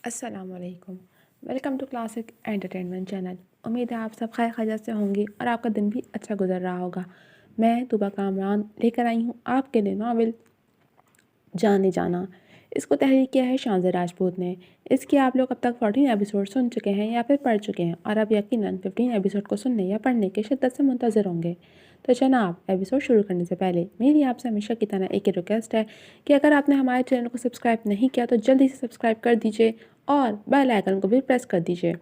السلام علیکم. Welcome to classic entertainment channel. امید ہے آپ سب خیر خیریت سے ہوں گے اور آپ کا دن بھی اچھا گزر رہا ہوگا. میں طوبیٰ کامران لے کر آئی ہوں آپ کے لیے ناول جانے جانا. اس کو تحریر کیا ہے شانزہ راجپوت نے. اس کے آپ لوگ اب تک 14 ایپیسوڈ سن چکے ہیں یا پھر پڑھ چکے ہیں اور اب یقیناً 15 ایپیسوڈ کو سننے یا پڑھنے کے شدت سے منتظر ہوں گے. تو جناب ایپیسوڈ شروع کرنے سے پہلے میری آپ سے ہمیشہ کی طرح ایک ریکویسٹ ہے کہ اگر آپ نے ہمارے چینل کو سبسکرائب نہیں کیا تو جلدی سے سبسکرائب کر دیجیے اور بیل آئیکن کو بھی پریس کر دیجیے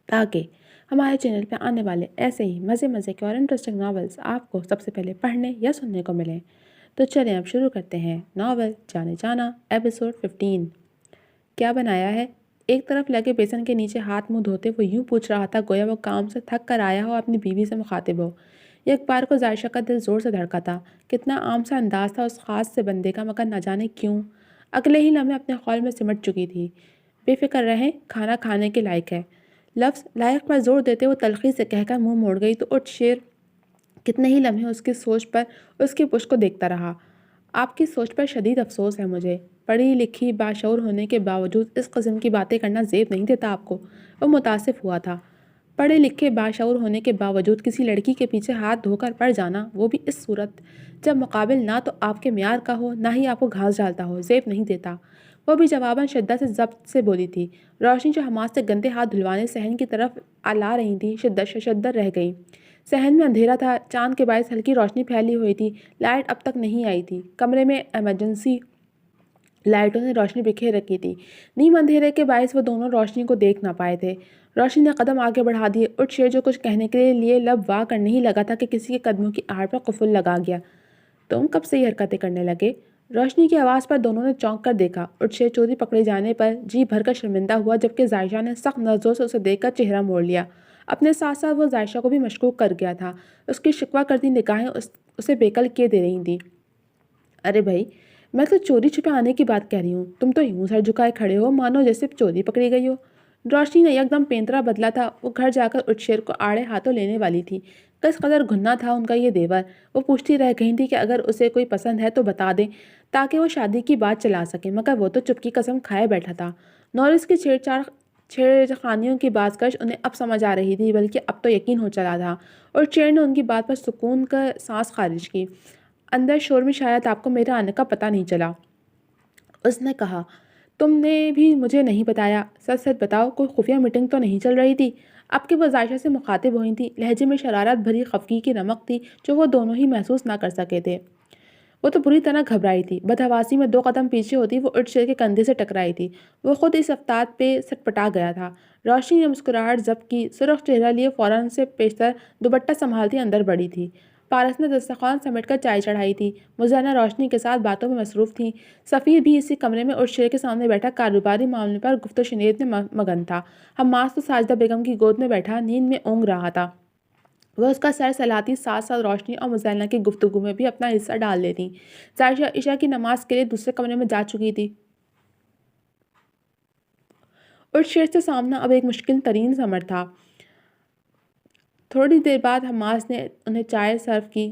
تاکہ ہمارے چینل پہ آنے والے ایسے ہی مزے کے اور انٹرسٹنگ ناولز آپ کو سب سے پہلے پڑھنے یا سننے کو ملیں. تو چلیں اب شروع کرتے ہیں ناول جانے جانا ایپیسوڈ 15. کیا بنایا ہے؟ ایک طرف لگے بیسن کے نیچے ہاتھ منہ دھوتے وہ یوں پوچھ رہا تھا گویا وہ کام سے تھک کر آیا ہو اپنی بیوی سے مخاطب ہو. ایک بار کو ظاہرہ کا دل زور سے دھڑکا تھا. کتنا عام سا انداز تھا اس خاص سے بندے کا مگر نہ جانے کیوں اگلے ہی لمحے اپنے خول میں سمٹ چکی تھی. بے فکر رہیں کھانا کھانے کے لائق ہے. لفظ لائق پر زور دیتے وہ تلخی سے کہہ کر منہ موڑ گئی تو اٹھ شیر کتنے ہی لمحے اس کی سوچ پر اس کی پشت کو دیکھتا رہا. آپ کی سوچ پر شدید افسوس ہے مجھے. پڑھی لکھی باشعور ہونے کے باوجود اس قسم کی باتیں کرنا زیب نہیں دیتا آپ کو. وہ متاسف ہوا تھا. پڑھے لکھے باشعور ہونے کے باوجود کسی لڑکی کے پیچھے ہاتھ دھو کر پڑ جانا وہ بھی اس صورت جب مقابل نہ تو آپ کے معیار کا ہو نہ ہی آپ کو گھاس ڈالتا ہو زیب نہیں دیتا. وہ بھی جواباً شدت سے ضبط سے بولی تھی. روشنی جو حماس سے گندے ہاتھ دھلوانے صحن کی طرف لا رہی تھی شدت رہ گئی. صحن میں اندھیرا تھا. چاند کے باعث ہلکی روشنی پھیلی ہوئی تھی. لائٹ اب تک نہیں آئی تھی. کمرے میں ایمرجنسی لائٹوں نے روشنی بکھیر رکھی تھی. نیم اندھیرے کے باعث وہ دونوں روشنی کو دیکھ نہ پائے تھے. روشنی نے قدم آگے بڑھا دیے. اٹھ شیر جو کچھ کہنے کے لیے لب وا کرنے ہی لگا تھا کہ کسی کے قدموں کی آڑ پر قفل لگا گیا. تم کب سے یہ حرکتیں کرنے لگے؟ روشنی کی آواز پر دونوں نے چونک کر دیکھا. اٹھ شیر چوری پکڑے جانے پر جی بھر کر شرمندہ ہوا جبکہ ظاہرہ نے سخت نظروں سے اسے دیکھ کر چہرہ موڑ لیا. اپنے ساتھ ساتھ وہ ظاہرہ کو بھی مشکوک کر گیا تھا. اس کی شکوہ کرتی نگاہیں اسے بےقل کیے دے رہی تھیں. ارے بھائی میں تو چوری چھپے آنے کی بات کہہ رہی ہوں. تم تو یوں سر جھکائے کھڑے ہو مانو جیسے چوری پکڑی گئی ہو. روشنی نے یک دم پینترا بدلا تھا. وہ گھر جا کر اٹھ شیر کو آڑے ہاتھوں لینے والی تھی. کس قدر گھننا تھا ان کا یہ دیور. وہ پوچھتی رہ گئی تھی کہ اگر اسے کوئی پسند ہے تو بتا دیں تاکہ وہ شادی کی بات چلا سکے مگر وہ تو چپ کی قسم کھائے بیٹھا تھا. نورس کی چھیڑ خانیوں کی بازگشت انہیں اب سمجھ آ رہی تھی بلکہ اب تو یقین ہو چلا تھا. اور شیر نے ان کی بات پر سکون کا سانس خارج کی. اندر شور میں شاید آپ کو میرے آنے کا پتہ نہیں چلا. اس نے کہا تم نے بھی مجھے نہیں بتایا. سچ سچ بتاؤ کوئی خفیہ میٹنگ تو نہیں چل رہی تھی؟ اب کی وہ ظاہرہ سے مخاطب ہوئی تھی. لہجے میں شرارت بھری خفگی کی رمق تھی جو وہ دونوں ہی محسوس نہ کر سکے تھے. وہ تو بری طرح گھبرائی تھی. بدحواسی میں 2 قدم پیچھے ہوتی وہ اٹھ شیر کے کندھے سے ٹکرائی تھی. وہ خود اس افتاد پہ سٹپٹا گیا تھا. روشنی نے مسکراہٹ ضبط کی. سرخ چہرہ لیے فوراً سے پیشتر دوپٹہ سنبھالتی اندر بڑھی تھی. پارس نے دسترخوان سمیٹ کر چائے چڑھائی تھی. مزینہ روشنی کے ساتھ باتوں میں مصروف تھیں. سفیر بھی اسی کمرے میں اٹھ شیر کے سامنے بیٹھا کاروباری معاملے پر گفت و شنید میں مگن تھا. حماس تو ساجدہ بیگم کی گود میں بیٹھا نیند میں اونگ رہا تھا. وہ اس کا سر سلاتی ساتھ ساتھ روشنی اور مزینہ کی گفتگو میں بھی اپنا حصہ ڈال لیتی. ظاہرہ عشاء کی نماز کے لیے دوسرے کمرے میں جا چکی تھی. اٹھ شیر سے سامنا اب ایک مشکل ترین امر تھا. تھوڑی دیر بعد حماس نے انہیں چائے سرو کی.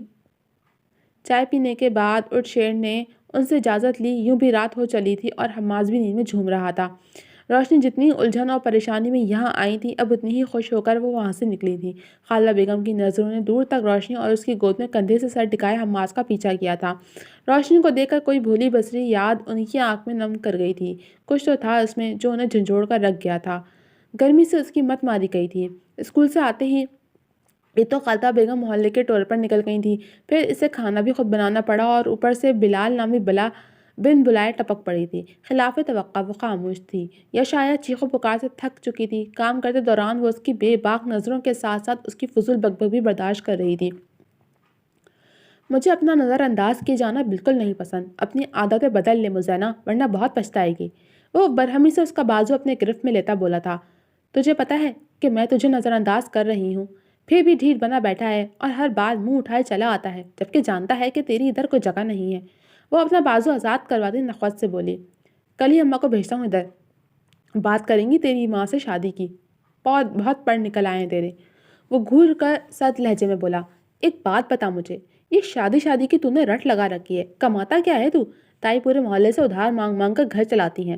چائے پینے کے بعد اٹھ شیر نے ان سے اجازت لی. یوں بھی رات ہو چلی تھی اور حماس بھی نیند میں جھوم رہا تھا. روشنی جتنی الجھن اور پریشانی میں یہاں آئی تھی اب اتنی ہی خوش ہو کر وہ وہاں سے نکلی تھی. خالہ بیگم کی نظروں نے دور تک روشنی اور اس کی گود میں کندھے سے سر ٹکائے حماس کا پیچھا کیا تھا. روشنی کو دیکھ کر کوئی بھولی بسری یاد انہی کی آنکھ میں نم کر گئی تھی. کچھ تو تھا اس میں جو انہیں جھنجھوڑ کر رکھ گیا تھا. گرمی سے اس کی مت ماری گئی تھی. اسکول سے آتے ہی یہ تو خالہ بیگم محلے کے ٹور پر نکل گئی تھی. پھر اسے کھانا بھی خود بنانا پڑا اور اوپر سے بلال نامی بلا بن بلائے ٹپک پڑی تھی. خلاف توقع وہ خاموش تھی یا شاید چیخو پکار سے تھک چکی تھی. کام کرتے دوران وہ اس کی بے باک نظروں کے ساتھ ساتھ اس کی فضول بک بک بھی برداشت کر رہی تھی. مجھے اپنا نظر انداز کیے جانا بالکل نہیں پسند. اپنی عادتیں بدل لے مزینہ ورنہ بہت پچھتائے گی. وہ برہمی سے اس کا بازو اپنے گرفت میں لیتا بولا تھا. تجھے پتہ ہے کہ میں تجھے نظر انداز کر رہی ہوں پھر بھی ڈھیٹ بنا بیٹھا ہے اور ہر بار منہ اٹھائے چلا آتا ہے جبکہ جانتا ہے کہ تیری ادھر کوئی جگہ نہیں ہے. وہ اپنا بازو آزاد کرواتی نخوت سے بولی. کل ہی اماں کو بھیجتا ہوں ادھر. بات کریں گی تیری ماں سے شادی کی. بہت پڑھ نکل آئے ہیں تیرے. وہ گھور کر سرد لہجے میں بولا. ایک بات بتا مجھے یہ شادی کی تو نے رٹ لگا رکھی ہے. کماتا کیا ہے تو؟ تائی پورے محلے سے ادھار مانگ مانگ کر گھر چلاتی ہیں.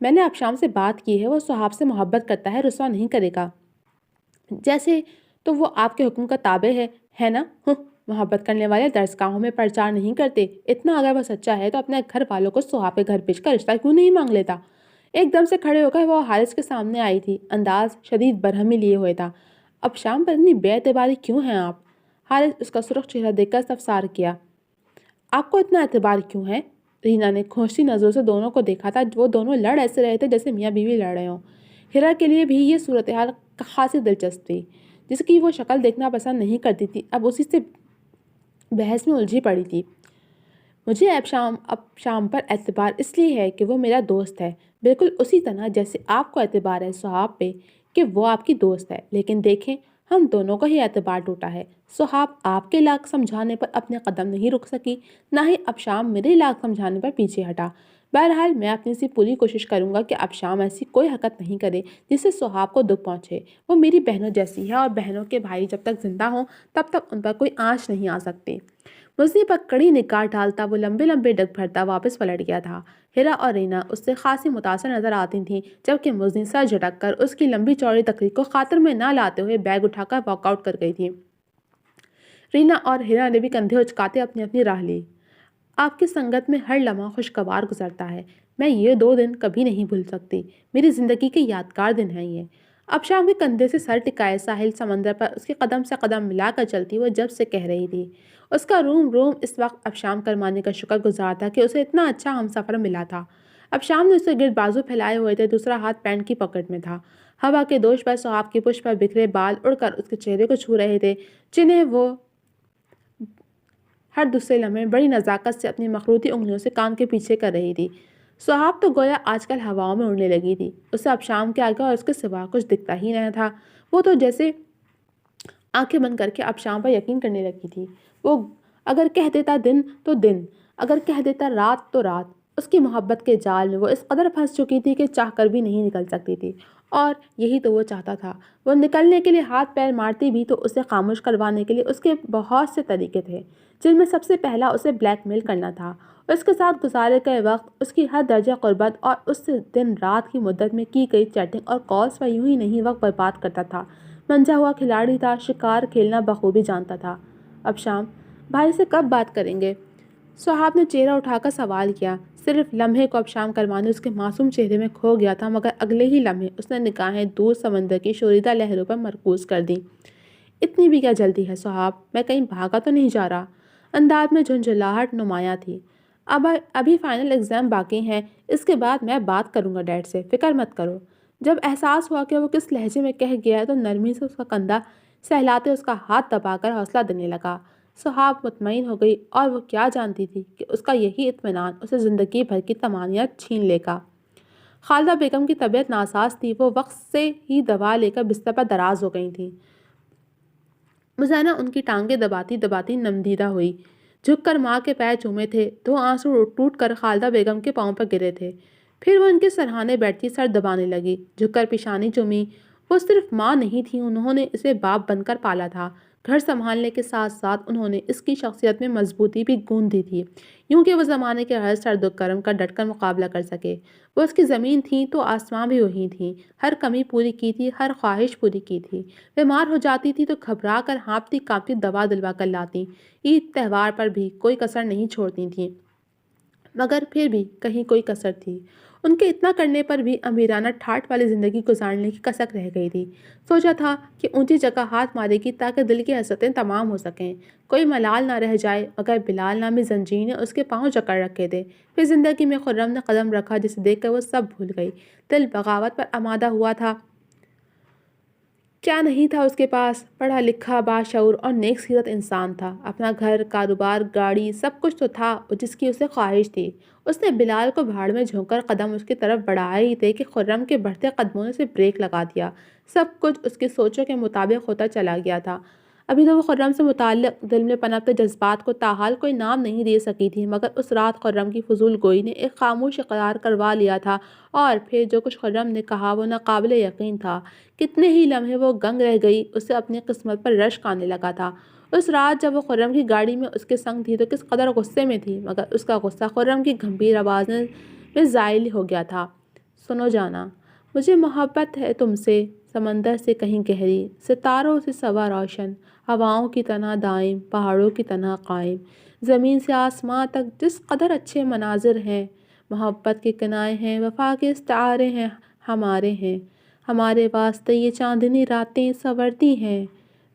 میں نے ابشام سے بات کی ہے، وہ صحاب سے محبت کرتا ہے، رسوا نہیں کرے گا۔ جیسے تو وہ آپ کے حکم کا تابع ہے نا؟ محبت کرنے والے درسگاہوں میں پرچار نہیں کرتے۔ اتنا اگر وہ سچا ہے تو اپنے گھر والوں کو صحاب کے گھر بھیج کر رشتہ کیوں نہیں مانگ لیتا؟ ایک دم سے کھڑے ہو کر وہ حارث کے سامنے آئی تھی، انداز شدید برہمی لیے ہوئے تھا۔ ابشام پر اتنی بے اعتباری کیوں ہیں آپ؟ حارث اس کا سرخ چہرہ دیکھ کر استفسار کیا۔ آپ کو اتنا اعتبار کیوں ہے؟ رینا نے کھونچتی نظروں سے دونوں کو دیکھا تھا۔ وہ دونوں لڑ ایسے رہے تھے جیسے میاں بیوی لڑ رہے ہوں۔ ہیرا کے لیے بھی یہ صورتحال خاصی دلچسپ تھی، جس کی وہ شکل دیکھنا پسند نہیں کرتی تھی، اب اسی سے بحث میں الجھی پڑی تھی۔ مجھے ابشام پر اعتبار اس لیے ہے کہ وہ میرا دوست ہے، بالکل اسی طرح جیسے آپ کو اعتبار ہے صحاب پہ کہ وہ آپ کی دوست ہے۔ لیکن دیکھیں، ہم دونوں کا ہی اعتبار ٹوٹا ہے۔ صحاب آپ کے لاکھ سمجھانے پر اپنے قدم نہیں رک سکی، نہ ہی ابشام میرے لاکھ سمجھانے پر پیچھے ہٹا۔ بہرحال میں اپنی سی پوری کوشش کروں گا کہ ابشام ایسی کوئی حرکت نہیں کرے جس سے صحاب کو دکھ پہنچے۔ وہ میری بہنوں جیسی ہے اور بہنوں کے بھائی جب تک زندہ ہوں تب تک ان پر کوئی آنچ نہیں آ سکتی۔ مزنی پر کڑی نگاہ ڈالتا وہ لمبے لمبے ڈگ بھرتا واپس پلٹ گیا تھا۔ ہیرا اور رینا اس سے خاصی متاثر نظر آتی تھیں، جبکہ مزنی سر جھٹک کر اس کی لمبی چوڑی تقریر کو خاطر میں نہ لاتے ہوئے بیگ اٹھا کر واک آؤٹ کر گئی تھی۔ رینا اور ہیرا نے بھی کندھے اچکاتے اپنی اپنی راہ لی۔ آپ کی سنگت میں ہر لمحہ خوشگوار گزرتا ہے، میں یہ 2 دن کبھی نہیں بھول سکتی، میری زندگی کے یادگار دن ہیں یہ۔ ابشام کے کندھے سے سر ٹکائے ساحل سمندر پر اس کے قدم سے قدم ملا کر چلتی وہ جب سے کہہ رہی تھی۔ اس کا روم روم اس وقت ابشام کرمانی کا شکر گزار تھا کہ اسے اتنا اچھا ہمسفر ملا تھا۔ ابشام نے اسے گرد بازو پھیلائے ہوئے تھے، دوسرا ہاتھ پینٹ کی پاکٹ میں تھا۔ ہوا کے دوش پر صحاب کی پشت پر بکھرے بال اڑ کر اس کے چہرے کو چھو رہے تھے، جنہیں وہ ہر دوسرے لمحے بڑی نزاکت سے اپنی مخروطی انگلیوں سے کان کے پیچھے کر رہی تھی۔ صحاب تو گویا آج کل ہواؤں میں اڑنے لگی تھی، اسے ابشام کے آگے اور اس کے سوا کچھ دکھتا ہی نہ تھا۔ وہ تو جیسے آنکھیں بند کر کے ابشام پر یقین کرنے لگی تھی۔ وہ اگر کہہ دیتا دن تو دن، اگر کہہ دیتا رات تو رات۔ اس کی محبت کے جال میں وہ اس قدر پھنس چکی تھی کہ چاہ کر بھی نہیں نکل سکتی تھی، اور یہی تو وہ چاہتا تھا۔ وہ نکلنے کے لیے ہاتھ پیر مارتی بھی تو اسے خاموش کروانے کے لیے اس کے بہت سے طریقے تھے، جن میں سب سے پہلا اسے بلیک میل کرنا تھا۔ اس کے ساتھ گزارے گئے وقت، اس کی ہر درجہ قربت اور اس سے دن رات کی مدت میں کی گئی چیٹنگ اور کالز پر یوں ہی نہیں وقت برباد کرتا تھا۔ منجھا ہوا کھلاڑی تھا، شکار کھیلنا بخوبی جانتا تھا۔ ابشام بھائی سے کب بات کریں گے؟ صحاب نے چہرہ اٹھا کر سوال کیا۔ صرف لمحے کو ابشام کرمانی اس کے معصوم چہرے میں کھو گیا تھا، مگر اگلے ہی لمحے اس نے نگاہیں دور سمندر کی شوریدہ لہروں پر مرکوز کر دیں۔ اتنی بھی کیا جلدی ہے صحاب؟ میں کہیں بھاگا تو نہیں جا رہا؟ انداز میں جھنجھلاہٹ نمایاں تھی۔ ابھی فائنل ایگزام باقی ہیں، اس کے بعد میں بات کروں گا ڈیڈ سے، فکر مت کرو۔ جب احساس ہوا کہ وہ کس لہجے میں کہہ گیا ہے تو نرمی سے اس کا کندھا سہلاتے اس کا ہاتھ دبا کر حوصلہ دینے لگا۔ صحاب مطمئن ہو گئی، اور وہ کیا جانتی تھی کہ اس کا یہی اطمینان اسے زندگی بھر کی طمانینت چھین لے گا۔ خالدہ بیگم کی طبیعت ناساز تھی، وہ وقت سے ہی دوا لے کر بستر پر دراز ہو گئی تھیں۔ مزینہ ان کی ٹانگیں دباتی دباتی نمدیدہ ہوئی، جھک کر ماں کے پیر چومے تھے، 2 آنسو ٹوٹ کر خالدہ بیگم کے پاؤں پر گرے تھے۔ پھر وہ ان کے سرہانے بیٹھی سر دبانے لگی، جھک کر پیشانی چومی۔ وہ صرف ماں نہیں تھی، انہوں نے اسے باپ بن کر پالا تھا۔ گھر سنبھالنے کے ساتھ ساتھ انہوں نے اس کی شخصیت میں مضبوطی بھی گوندھ دی تھی، یوں کہ وہ زمانے کے ہر سرد و گرم کا ڈٹ کر مقابلہ کر سکے۔ وہ اس کی زمین تھیں تو آسمان بھی وہی تھیں، ہر کمی پوری کی تھی، ہر خواہش پوری کی تھی۔ بیمار ہو جاتی تھی تو گھبرا کر ہانپتی کانپتی دوا دلوا کر لاتی، عید تہوار پر بھی کوئی کسر نہیں چھوڑتی تھیں۔ مگر پھر بھی کہیں کوئی کسر تھی، ان کے اتنا کرنے پر بھی امیرانہ ٹھاٹھ والی زندگی گزارنے کی کسک رہ گئی تھی۔ سوچا تھا کہ اونچی جگہ ہاتھ مارے گی تاکہ دل کی حسرتیں تمام ہو سکیں، کوئی ملال نہ رہ جائے، مگر بلال نامی زنجیر نے اس کے پاؤں جکڑ رکھے تھے۔ پھر زندگی میں خرم نے قدم رکھا جسے دیکھ کر وہ سب بھول گئی۔ دل بغاوت پر آمادہ ہوا تھا۔ کیا نہیں تھا اس کے پاس؟ پڑھا لکھا، باشعور اور نیک سیرت انسان تھا، اپنا گھر، کاروبار، گاڑی، سب کچھ تو تھا جس کی اسے خواہش تھی۔ اس نے بلال کو بھاڑ میں جھونک کر قدم اس کی طرف بڑھائے ہی تھے کہ خرم کے بڑھتے قدموں نے اسے بریک لگا دیا۔ سب کچھ اس کی سوچوں کے مطابق ہوتا چلا گیا تھا۔ ابھی تو وہ خرم سے متعلق دل میں پنپتے جذبات کو تاحال کوئی نام نہیں دے سکی تھی، مگر اس رات خرم کی فضول گوئی نے ایک خاموش اقرار کروا لیا تھا، اور پھر جو کچھ خرم نے کہا وہ ناقابل یقین تھا۔ کتنے ہی لمحے وہ گنگ رہ گئی، اسے اپنی قسمت پر رشک آنے لگا تھا۔ اس رات جب وہ خرم کی گاڑی میں اس کے سنگ تھی تو کس قدر غصے میں تھی، مگر اس کا غصہ خرم کی گمبھیر آواز میں زائل ہو گیا تھا۔ سنو جانا، مجھے محبت ہے تم سے، سمندر سے کہیں گہری، ستاروں سے سوا روشن، ہواؤں کی طرح دائم، پہاڑوں کی طرح قائم، زمین سے آسمان تک جس قدر اچھے مناظر ہیں، محبت کے کنائے ہیں، وفا کے استعارے ہیں، ہمارے ہیں، ہمارے واسطے یہ چاندنی راتیں سنورتی ہیں،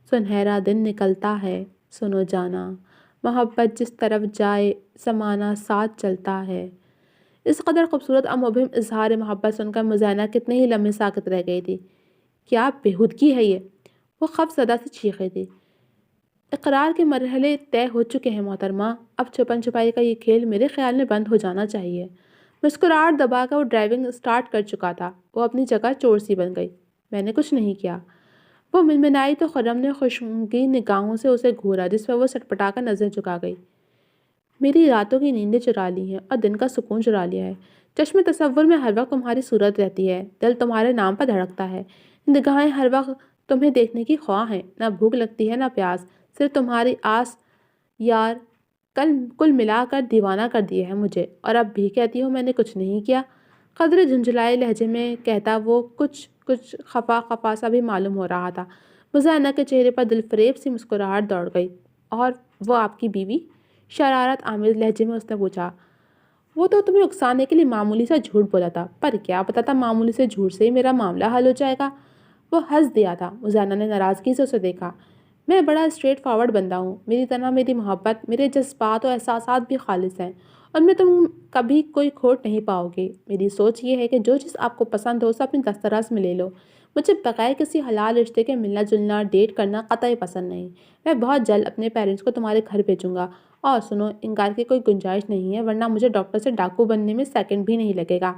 سنہرا دن نکلتا ہے، سنو جانا، محبت جس طرف جائے زمانہ ساتھ چلتا ہے۔ اس قدر خوبصورت اور مبہم اظہار محبت سن کر مزینہ کتنے ہی لمحے ساکت رہ گئی تھی۔ کیا بےہودگی ہے یہ! وہ خفت زدہ سے چیخے تھی۔ اقرار کے مرحلے طے ہو چکے ہیں محترمہ، اب چھپن چھپائی کا یہ کھیل میرے خیال میں بند ہو جانا چاہیے۔ مسکراہٹ دبا کر وہ ڈرائیونگ سٹارٹ کر چکا تھا۔ وہ اپنی جگہ چور سی بن گئی۔ میں نے کچھ نہیں کیا۔ وہ منمنائی تو خرم نے خشمگین نگاہوں سے اسے گھورا، جس پر وہ سٹپٹا کر نظر جھکا گئی۔ میری راتوں کی نیندیں چرا لی ہیں اور دن کا سکون چرا لیا ہے۔ چشم تصور میں ہر وقت تمہاری صورت رہتی ہے، دل تمہارے نام پر دھڑکتا ہے، نگاہیں ہر وقت تمہیں دیکھنے کی خواہ ہیں، نہ بھوک لگتی ہے نہ پیاس، صرف تمہاری آس یار کل ملا کر دیوانہ کر دیا ہے مجھے، اور اب بھی کہتی ہو میں نے کچھ نہیں کیا۔ قدرے جھنجھلائے لہجے میں کہتا وہ کچھ خفا سا بھی معلوم ہو رہا تھا۔ مزینہ کے چہرے پر دل فریب سی مسکراہٹ دوڑ گئی۔ اور وہ آپ کی بیوی؟ شرارت آمیز لہجے میں اس نے پوچھا۔ وہ تو تمہیں اکسانے کے لیے معمولی سا جھوٹ بولا تھا، پر کیا پتا تھا معمولی سے جھوٹ سے ہی میرا معاملہ حل ہو جائے گا۔ وہ ہنس دیا تھا۔ مزینہ نے ناراضگی سے اسے دیکھا۔ میں بڑا اسٹریٹ فارورڈ بندہ ہوں، میری طرح میری محبت، میرے جذبات اور احساسات بھی خالص ہیں، ان میں تم کبھی کوئی کھوٹ نہیں پاؤ گے۔ میری سوچ یہ ہے کہ جو چیز آپ کو پسند ہو اسے اپنی دسترس میں لے لو۔ مجھے بغیر کسی حلال رشتے کے ملنا جلنا ڈیٹ کرنا قطعی پسند نہیں۔ میں بہت جلد اپنے پیرنٹس کو تمہارے گھر بھیجوں گا، اور سنو، انکار کی کوئی گنجائش نہیں ہے، ورنہ مجھے ڈاکٹر سے ڈاکو بننے میں سیکنڈ بھی نہیں لگے گا۔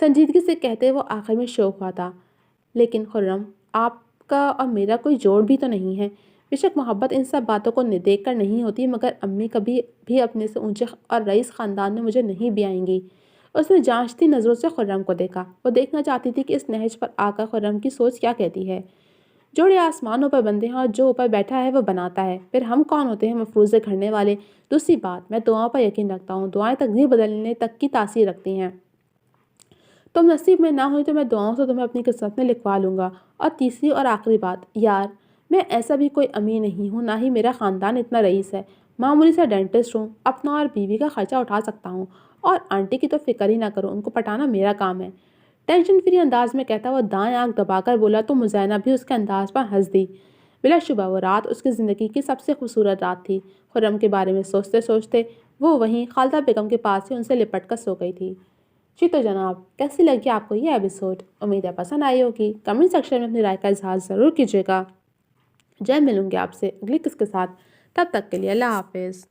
سنجیدگی سے کہتے وہ آخر میں شوق ہوا تھا۔ لیکن خرم، آپ کا اور میرا کوئی جوڑ بھی تو نہیں ہے۔ بے شک محبت ان سب باتوں کو دیکھ کر نہیں ہوتی، مگر امی کبھی بھی اپنے سے اونچے اور رئیس خاندان میں مجھے نہیں بیائیں گی۔ اس نے جانچتی نظروں سے خرم کو دیکھا۔ وہ دیکھنا چاہتی تھی کہ اس نہج پر آ کر خرم کی سوچ کیا کہتی ہے۔ جوڑے آسمانوں پر بندھے ہیں اور جو اوپر بیٹھا ہے وہ بناتا ہے، پھر ہم کون ہوتے ہیں مفروضے گھڑنے والے؟ دوسری بات، میں دعاؤں پر یقین رکھتا ہوں، دعائیں تقدیر بدلنے تک کی تاثیر رکھتی ہیں۔ تم نصیب میں نہ ہوئی تو میں دعاؤں سے تمہیں اپنی قسمت میں لکھوا لوں گا۔ اور تیسری اور آخری بات، یار، میں ایسا بھی کوئی امیر نہیں ہوں، نہ ہی میرا خاندان اتنا رئیس ہے۔ معمولی سا ڈینٹسٹ ہوں، اپنا اور بیوی کا خرچہ اٹھا سکتا ہوں، اور آنٹی کی تو فکر ہی نہ کرو، ان کو پٹانا میرا کام ہے۔ ٹینشن فری انداز میں کہتا وہ دائیں آنکھ دبا کر بولا تو مزینہ بھی اس کے انداز پر ہنس دی۔ بلا شبہ وہ رات اس کی زندگی کی سب سے خوبصورت رات تھی۔ خرم کے بارے میں سوچتے سوچتے وہ وہیں خالدہ بیگم کے پاس ہی ان سے لپٹ کر سو گئی تھی۔ جی تو جناب، کیسی لگی آپ کو یہ ایپیسوڈ؟ امید ہے پسند آئی ہوگی۔ کمنٹ سیکشن میں اپنی رائے کا اظہار ضرور کیجیے گا۔ جلد ملوں گی آپ سے اگلی قسط کے ساتھ، تب تک کے لیے اللہ حافظ۔